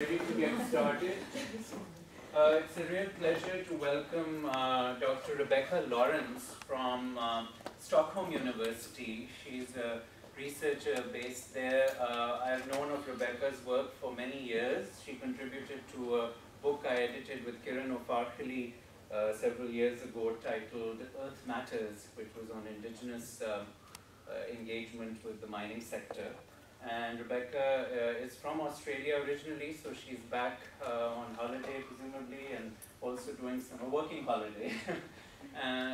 Ready to get started. It's a real pleasure to welcome Dr. Rebecca Lawrence from Stockholm University. She's a researcher based there. I've known of Rebecca's work for many years. She contributed to a book I edited with Kiran O'Farkelly several years ago titled Earth Matters, which was on indigenous engagement with the mining sector. And Rebecca is from Australia originally, so she's back on holiday presumably, and also doing a working holiday.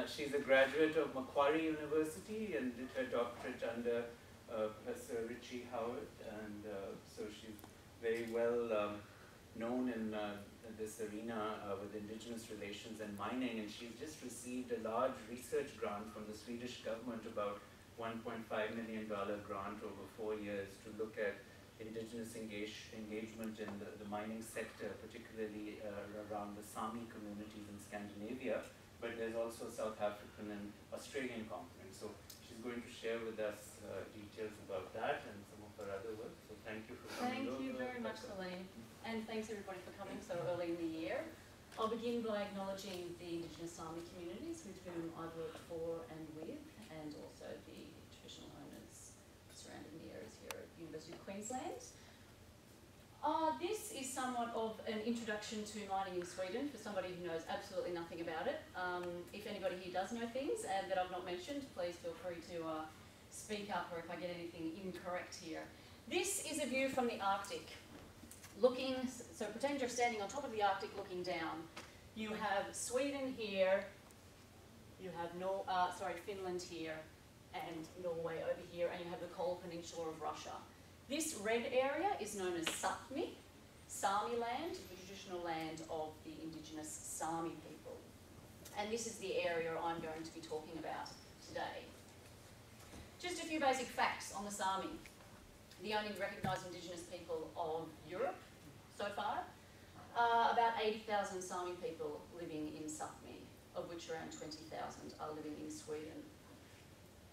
She's a graduate of Macquarie University and did her doctorate under Professor Richie Howard, and so she's very well known in this arena with indigenous relations and mining, and she's just received a large research grant from the Swedish government, about $1.5 million grant over 4 years, to look at indigenous engagement in the mining sector, particularly around the Sami communities in Scandinavia, but there's also South African and Australian components. So she's going to share with us details about that and some of her other work. So thank you for coming. Thank you very much, Celine, and thanks everybody for coming so early in the year. I'll begin by acknowledging the Indigenous Sami communities with whom I've worked for and with, and also the traditional owners surrounding the areas here at the University of Queensland. This is somewhat of an introduction to mining in Sweden for somebody who knows absolutely nothing about it. If anybody here does know things that I've not mentioned, please feel free to speak up, or if I get anything incorrect here. This is a view from the Arctic. So pretend you're standing on top of the Arctic looking down. You have Sweden here, you have Finland here, and Norway over here, and you have the Cold Peninsula of Russia. This red area is known as Sapmi. Sami Land, the traditional land of the indigenous Sami people. And this is the area I'm going to be talking about today. Just a few basic facts on the Sami. The only recognised indigenous people of Europe so far. About 80,000 Sami people living in Sapmi, of which around 20,000 are living in Sweden.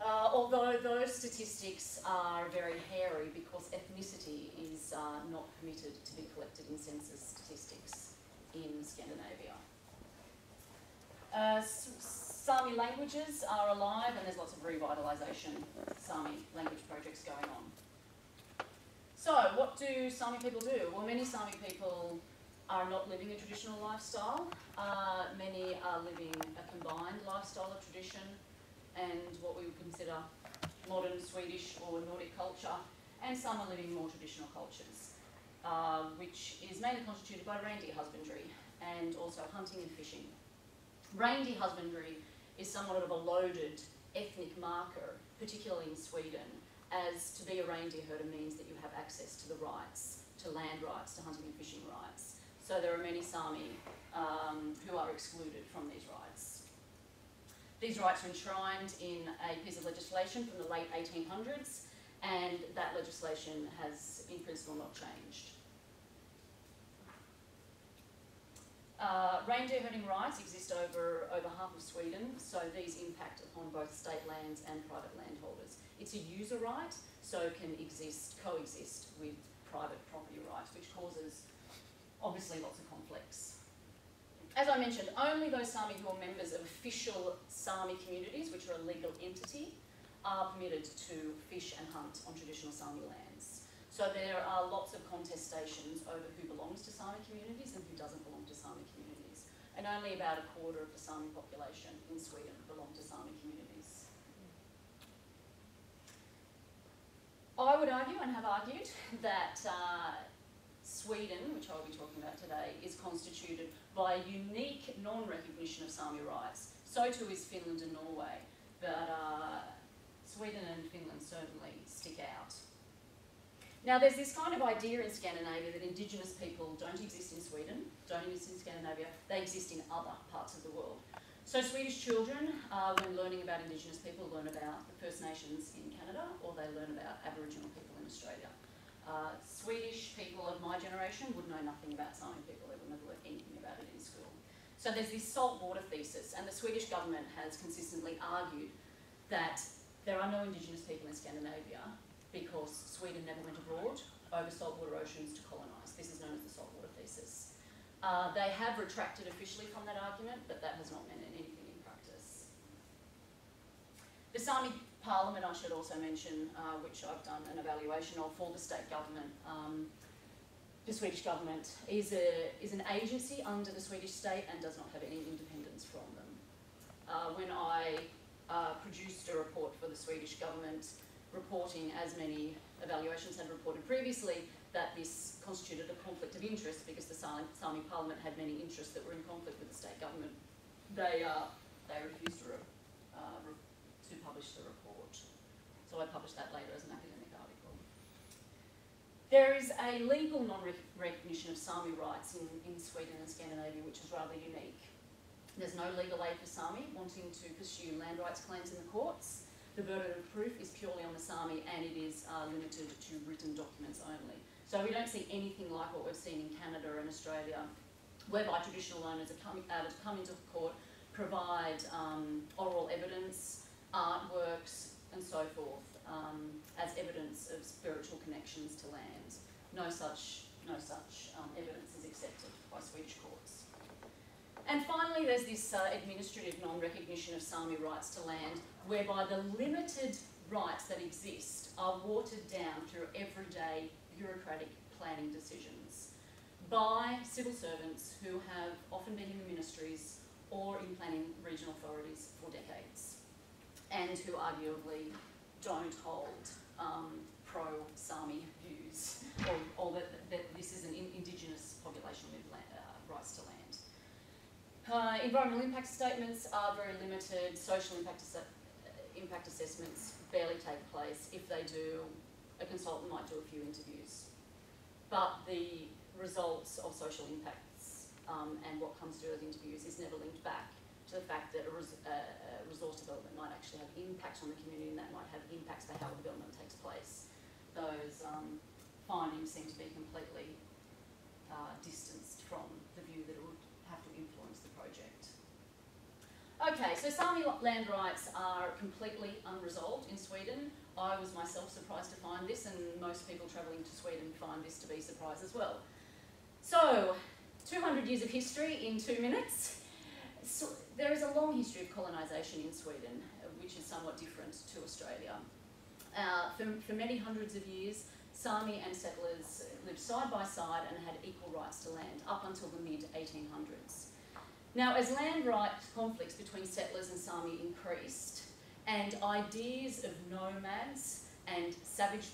Although those statistics are very hairy because ethnicity is not permitted to be collected in census statistics in Scandinavia. Sami languages are alive, and there's lots of revitalisation Sami language projects going on. So, what do Sami people do? Well, many Sami people are not living a traditional lifestyle. Many are living a combined lifestyle of tradition and what we would consider modern Swedish or Nordic culture, and some are living more traditional cultures, which is mainly constituted by reindeer husbandry and also hunting and fishing. Reindeer husbandry is somewhat of a loaded ethnic marker, particularly in Sweden, as to be a reindeer herder means that you have access to the rights, to land rights, to hunting and fishing rights. So there are many Sami who are excluded from these rights. These rights are enshrined in a piece of legislation from the late 1800s, and that legislation has, in principle, not changed. Reindeer herding rights exist over half of Sweden, so these impact upon both state lands and private landholders. It's a user right, so it can coexist with private property rights, which causes, obviously, lots of conflicts. As I mentioned, only those Sami who are members of official Sami communities, which are a legal entity, are permitted to fish and hunt on traditional Sami lands. So there are lots of contestations over who belongs to Sami communities and who doesn't belong to Sami communities. And only about a quarter of the Sami population in Sweden belong to Sami communities. I would argue, and have argued, that Sweden, which I'll be talking about today, is constituted by a unique non-recognition of Sami rights. So too is Finland and Norway, but Sweden and Finland certainly stick out. Now, there's this kind of idea in Scandinavia that indigenous people don't exist in Sweden, don't exist in Scandinavia, they exist in other parts of the world. So Swedish children, when learning about indigenous people, learn about the First Nations in Canada, or they learn about Aboriginal people in Australia. Swedish people of my generation would know nothing about Sami people, they would never learn anything about it in school. So there's this salt water thesis, and the Swedish government has consistently argued that there are no indigenous people in Scandinavia because Sweden never went abroad over saltwater oceans to colonise. This is known as the saltwater thesis. They have retracted officially from that argument, but that has not meant anything in practice. The Sami Parliament, I should also mention, which I've done an evaluation of for the state government. The Swedish government is an agency under the Swedish state and does not have any independence from them. When I produced a report for the Swedish government, reporting as many evaluations had reported previously, that this constituted a conflict of interest because the Sami Parliament had many interests that were in conflict with the state government. They refused to publish the report. So I published that later as an academic article. There is a legal non-recognition of Sami rights in Sweden and Scandinavia, which is rather unique. There's no legal aid for Sami wanting to pursue land rights claims in the courts. The burden of proof is purely on the Sami, and it is limited to written documents only. So we don't see anything like what we've seen in Canada and Australia, whereby traditional owners are able to come into court, provide oral evidence, artworks, and so forth, as evidence of spiritual connections to land. No such evidence is accepted by Swedish courts. And finally, there's this administrative non-recognition of Sami rights to land, whereby the limited rights that exist are watered down through everyday bureaucratic planning decisions by civil servants who have often been in the ministries or in planning regional authorities for decades, and who arguably don't hold pro-Sami views, or that this is an indigenous population with rights to land. Environmental impact statements are very limited. Social impact assessments barely take place. If they do, a consultant might do a few interviews. But the results of social impacts and what comes through those interviews is never linked back to the fact that a resource development might actually have impacts on the community, and that might have impacts for how development takes place. Those findings seem to be completely distanced from the view that it would have to influence the project. Okay, so Sami land rights are completely unresolved in Sweden. I was myself surprised to find this, and most people travelling to Sweden find this to be a surprise as well. So, 200 years of history in 2 minutes. So, there is a long history of colonisation in Sweden, which is somewhat different to Australia. For many hundreds of years, Sami and settlers lived side by side and had equal rights to land up until the mid-1800s. Now, as land rights conflicts between settlers and Sami increased, and ideas of nomads and savage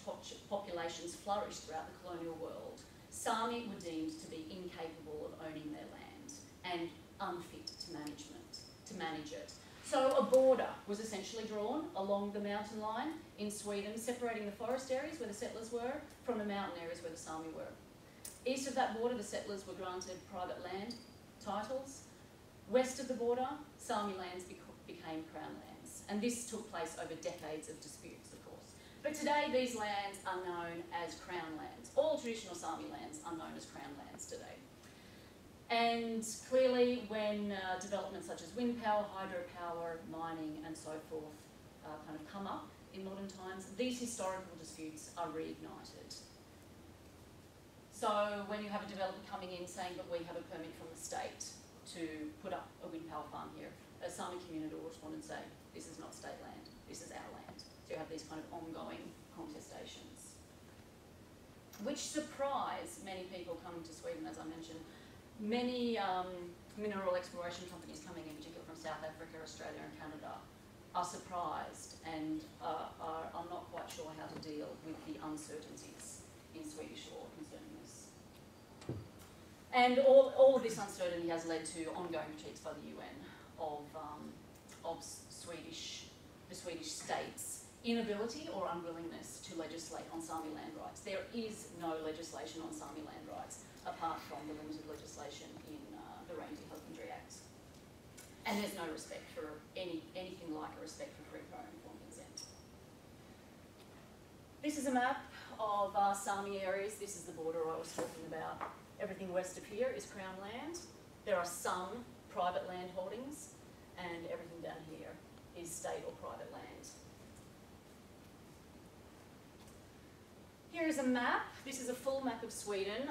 populations flourished throughout the colonial world, Sami were deemed to be incapable of owning their land and unfit to manage it. So a border was essentially drawn along the mountain line in Sweden, separating the forest areas where the settlers were from the mountain areas where the Sami were. East of that border, the settlers were granted private land titles. West of the border, Sami lands became crown lands. And this took place over decades of disputes, of course. But today, these lands are known as crown lands. All traditional Sami lands are known as crown lands today. And clearly, when developments such as wind power, hydropower, mining, and so forth kind of come up in modern times, these historical disputes are reignited. So when you have a developer coming in saying that we have a permit from the state to put up a wind power farm here, a Sami community will respond and say, this is not state land, this is our land. So you have these kind of ongoing contestations, which surprise many people coming to Sweden, as I mentioned. Many mineral exploration companies coming in, particularly from South Africa, Australia and Canada, are surprised and are not quite sure how to deal with the uncertainties in Swedish law concerning this. And all of this uncertainty has led to ongoing critiques by the UN of the Swedish state's inability or unwillingness to legislate on Sami land rights. There is no legislation on Sami land rights apart from the limited legislation in the Reindeer Husbandry Act. And there's no respect for anything like a respect for free, prior, and informed consent. This is a map of Sami areas. This is the border I was talking about. Everything west of here is Crown land. There are some private land holdings, and everything down here is state or private land. Here is a map. This is a full map of Sweden.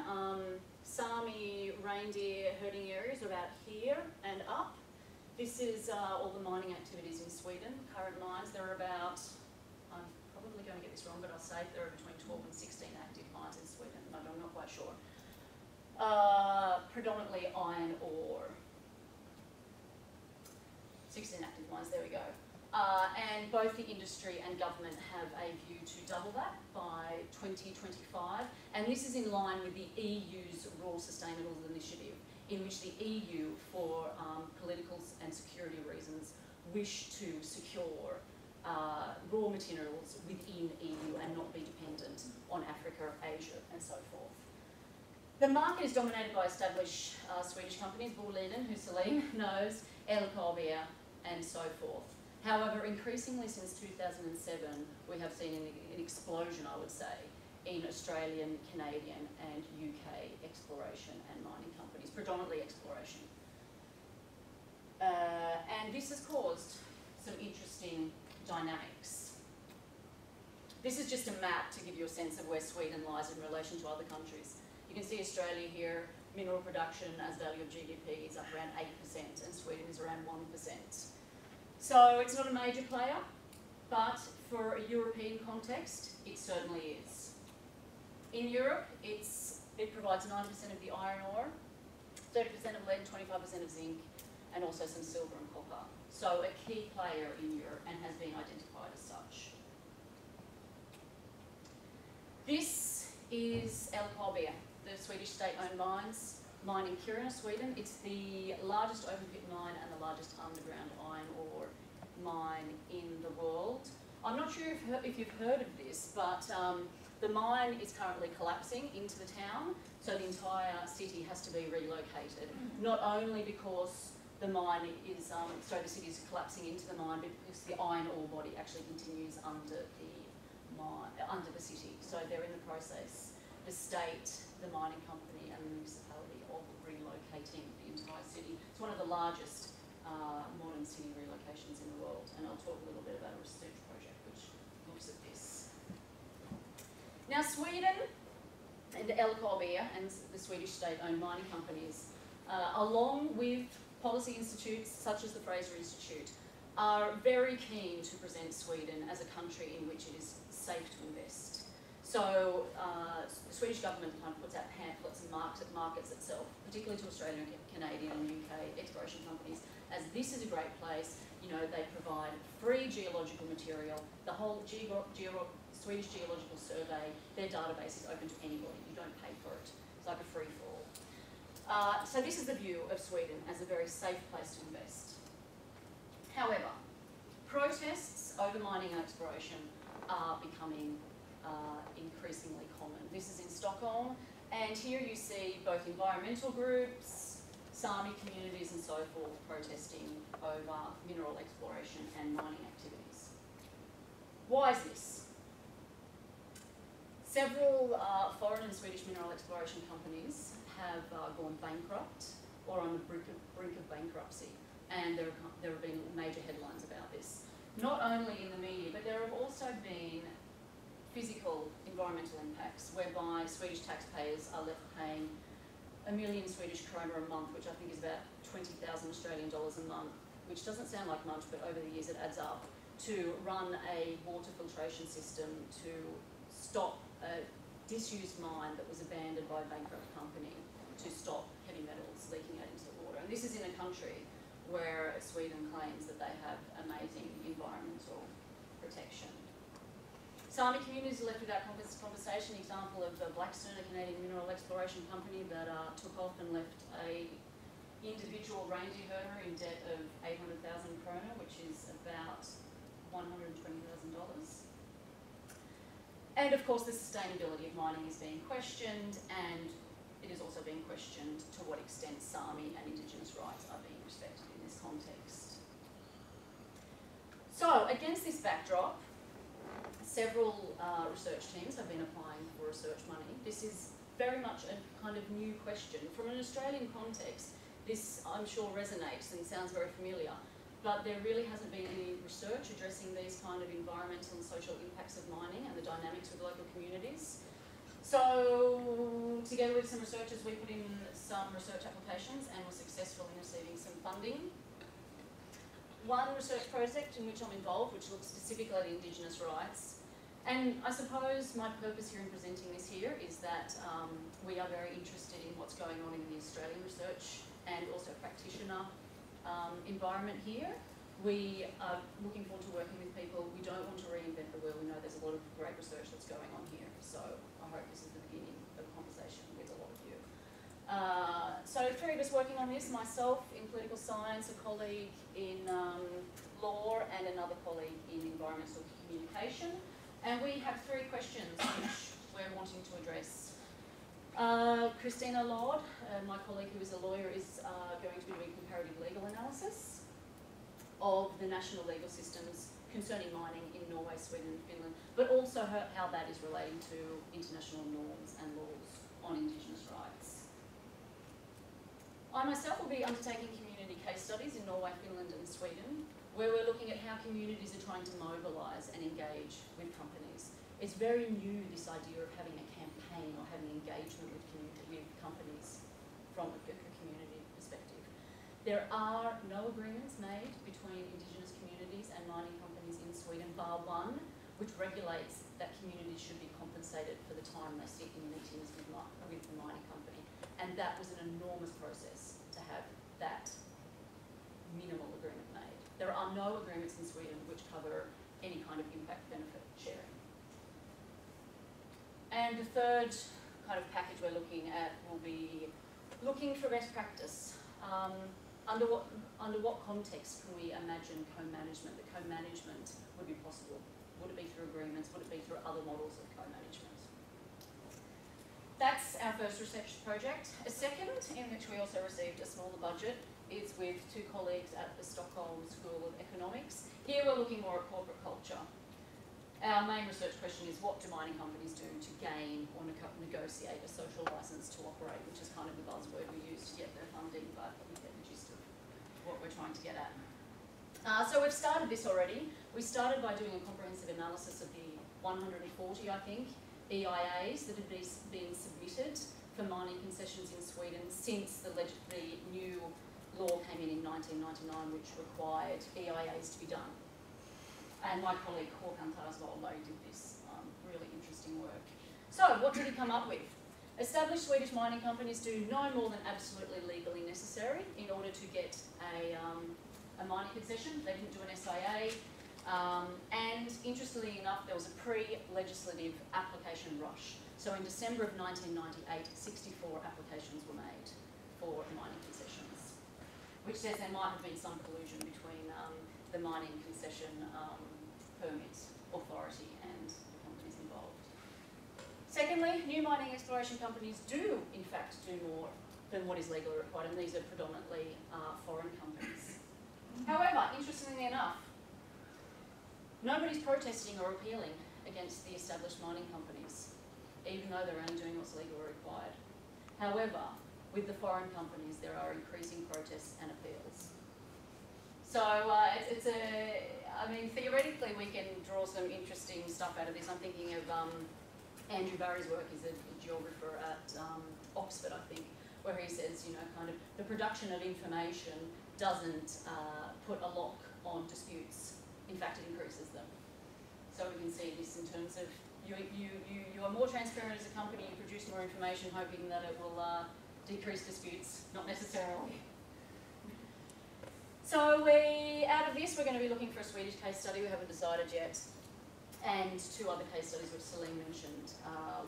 Sami reindeer herding areas are about here and up. This is all the mining activities in Sweden. Current mines, there are about, I'm probably going to get this wrong, but I'll say there are between 12 and 16 active mines in Sweden, but I'm not quite sure. Predominantly iron ore. 16 active mines, there we go. And both the industry and government have a view to double that by 2025. And this is in line with the EU's Raw Sustainable Initiative, in which the EU, for political and security reasons, wish to secure raw materials within EU and not be dependent on Africa, Asia, and so forth. The market is dominated by established Swedish companies, Boliden, who Celine knows, LKAB, and so forth. However, increasingly since 2007, we have seen an explosion, I would say, in Australian, Canadian, and UK exploration and mining companies, predominantly exploration. And this has caused some interesting dynamics. This is just a map to give you a sense of where Sweden lies in relation to other countries. You can see Australia here, mineral production as value of GDP is up around 8%, and Sweden is around 1%. So it's not a major player, but for a European context, it certainly is. In Europe, it provides 9% of the iron ore, 30% of lead, 25% of zinc, and also some silver and copper. So a key player in Europe and has been identified as such. This is LKAB, the Swedish state-owned mine in Kiruna, Sweden. It's the largest open pit mine and the largest underground iron ore mine in the world. I'm not sure if you've heard of this, but the mine is currently collapsing into the town, so the entire city has to be relocated. Not only because the mine is, the city is collapsing into the mine, but because the iron ore body actually continues under the mine, under the city. So they're in the process, the state, the mining company, and the municipality of relocating the entire city. It's one of the largest modern city relocations in the world, and I'll talk a little bit about a research project which looks at this. Now, Sweden and LKAB and the Swedish state-owned mining companies, along with policy institutes such as the Fraser Institute, are very keen to present Sweden as a country in which it is safe to invest. So the Swedish government kind of puts out pamphlets and markets itself, particularly to Australian, Canadian and UK exploration companies, as this is a great place. You know, they provide free geological material, the whole Swedish Geological Survey, their database is open to anybody, you don't pay for it, it's like a free-for-all. So this is the view of Sweden as a very safe place to invest. However, protests over mining and exploration are becoming increasingly common. This is in Stockholm, and here you see both environmental groups, Sami communities and so forth protesting over mineral exploration and mining activities. Why is this? Several foreign and Swedish mineral exploration companies have gone bankrupt or on the brink of bankruptcy, and there have been major headlines about this. Not only in the media, but there have also been physical environmental impacts whereby Swedish taxpayers are left paying $1 million Swedish kronor a month, which I think is about 20,000 Australian dollars a month, which doesn't sound like much, but over the years it adds up, to run a water filtration system to stop a disused mine that was abandoned by a bankrupt company to stop heavy metals leaking out into the water. And this is in a country where Sweden claims that they have amazing environmental protection. Sami communities are left without conversation. Example of Blackstone, a Canadian mineral exploration company that took off and left a individual reindeer herder in debt of 800,000 krona, which is about $120,000. And of course, the sustainability of mining is being questioned, and it is also being questioned to what extent Sami and Indigenous rights are being respected in this context. So, against this backdrop, several research teams have been applying for research money. This is very much a kind of new question. From an Australian context, this I'm sure resonates and sounds very familiar, but there really hasn't been any research addressing these kind of environmental and social impacts of mining and the dynamics with local communities. So, together with some researchers, we put in some research applications and were successful in receiving some funding. One research project in which I'm involved, which looks specifically at Indigenous rights, and I suppose my purpose here in presenting this here is that we are very interested in what's going on in the Australian research and also practitioner environment here. We are looking forward to working with people. We don't want to reinvent the wheel. We know there's a lot of great research that's going on here. So I hope this is the beginning of a conversation with a lot of you. So three of us working on this, myself in political science, a colleague in law and another colleague in environmental communication. And we have three questions which we're wanting to address. Christina Lord, my colleague who is a lawyer, is going to be doing comparative legal analysis of the national legal systems concerning mining in Norway, Sweden and Finland, but also how that is relating to international norms and laws on Indigenous rights. I myself will be undertaking community case studies in Norway, Finland and Sweden, where we're looking at how communities are trying to mobilise and engage with companies. It's very new, this idea of having a campaign or having engagement with companies from a community perspective. There are no agreements made between Indigenous communities and mining companies in Sweden, bar one, which regulates that communities should be compensated for the time they sit in meetings with the mining company. And that was an enormous process to have that minimal agreement made. There are no agreements in Sweden which cover any kind of impact benefit sharing. And the third kind of package we're looking at will be looking for best practice. Under what context can we imagine co-management? That co-management would be possible. Would it be through agreements? Would it be through other models of co-management? That's our first research project. A second, in which we also received a smaller budget, is with two colleagues at the Stockholm School of Economics. Here we're looking more at corporate culture. Our main research question is, what do mining companies do to gain or negotiate a social licence to operate, which is kind of the buzzword we use to get their funding, but you get the gist of what we're trying to get at. So we've started this already. We started by doing a comprehensive analysis of the 140, I think, EIAs that have been submitted for mining concessions in Sweden since the new law came in 1999, which required EIAs to be done. And my colleague Håkan Tarsvold did this really interesting work. So what did he come up with? Established Swedish mining companies do no more than absolutely legally necessary in order to get a mining concession. They didn't do an SIA. And interestingly enough, there was a pre-legislative application rush. So in December of 1998, 64 applications were made for mining concessions, which says there might have been some collusion between the mining concession permit authority and the companies involved. Secondly, new mining exploration companies do, in fact, do more than what is legally required, and these are predominantly foreign companies. However, interestingly enough, nobody's protesting or appealing against the established mining companies, even though they're only doing what's legally required. However, with the foreign companies, there are increasing protests and appeals. So I mean, theoretically, we can draw some interesting stuff out of this. I'm thinking of Andrew Barry's work. He's a geographer at Oxford, I think, where he says, you know, kind of the production of information doesn't put a lock on disputes. In fact, it increases them. So we can see this in terms of you are more transparent as a company, you produce more information hoping that it will decrease disputes, not necessarily. So out of this, we're going to be looking for a Swedish case study. We haven't decided yet. And two other case studies which Celine mentioned.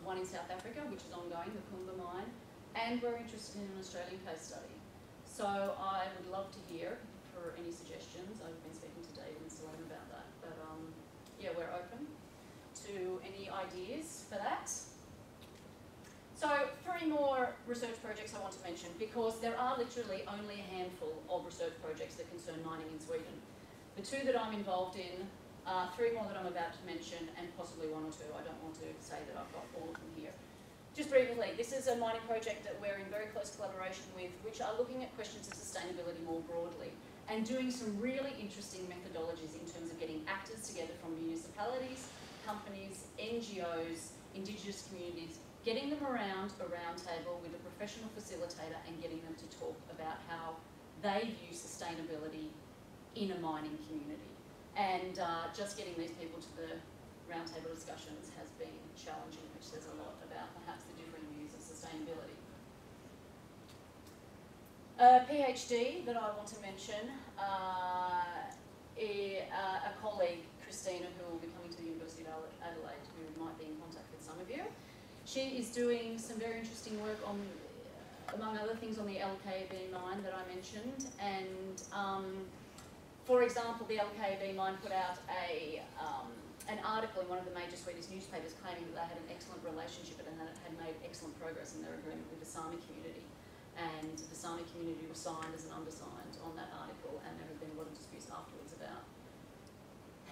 One in South Africa, which is ongoing, the Kumba mine. And we're interested in an Australian case study. So I would love to hear for any suggestions. I've been speaking to David and Celine about that. But yeah, we're open to any ideas for that. So 3 more research projects I want to mention, because there are literally only a handful of research projects that concern mining in Sweden. The 2 that I'm involved in, 3 more that I'm about to mention, and possibly 1 or 2. I don't want to say that I've got all of them here. Just briefly, this is a mining project that we're in very close collaboration with, which are looking at questions of sustainability more broadly, and doing some really interesting methodologies in terms of getting actors together from municipalities, companies, NGOs, Indigenous communities, getting them around a round table with a professional facilitator and getting them to talk about how they view sustainability in a mining community. And just getting these people to the roundtable discussions has been challenging, which says a lot about perhaps the differing views of sustainability. A PhD that I want to mention, a colleague, Christina, who will be coming to the University of Adelaide, who might be in contact with some of you. She is doing some very interesting work on, among other things, on the LKAB mine that I mentioned. And for example, the LKAB mine put out an article in one of the major Swedish newspapers claiming that they had an excellent relationship and had made excellent progress in their agreement with the Sami community. And the Sami community was signed as an undersigned on that article, and there have been a lot of disputes afterwards about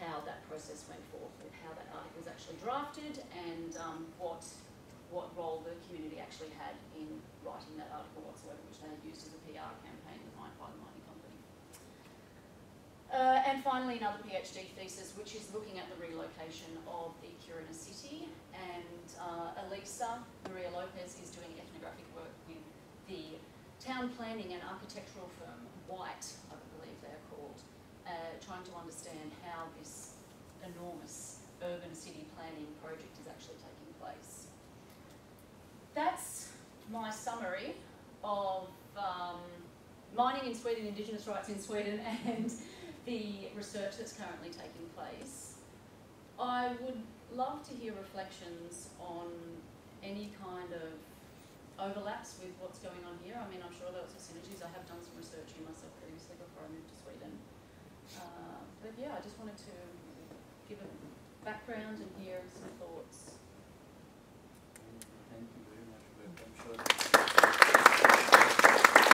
how that process went forth, with how that article was actually drafted, and what role the community actually had in writing that article whatsoever, which they had used as a PR campaign by the mining company. And finally, another PhD thesis, which is looking at the relocation of the Kiruna city, and Elisa Maria Lopez is doing ethnographic work with the town planning and architectural firm, White, I believe they're called, trying to understand how this enormous urban city planning project is actually taking place. That's my summary of mining in Sweden, Indigenous rights in Sweden, and the research that's currently taking place. I would love to hear reflections on any kind of overlaps with what's going on here. I mean, I'm sure there are lots of synergies. I have done some research here myself previously before I moved to Sweden. But yeah, I just wanted to give a background and hear some thoughts.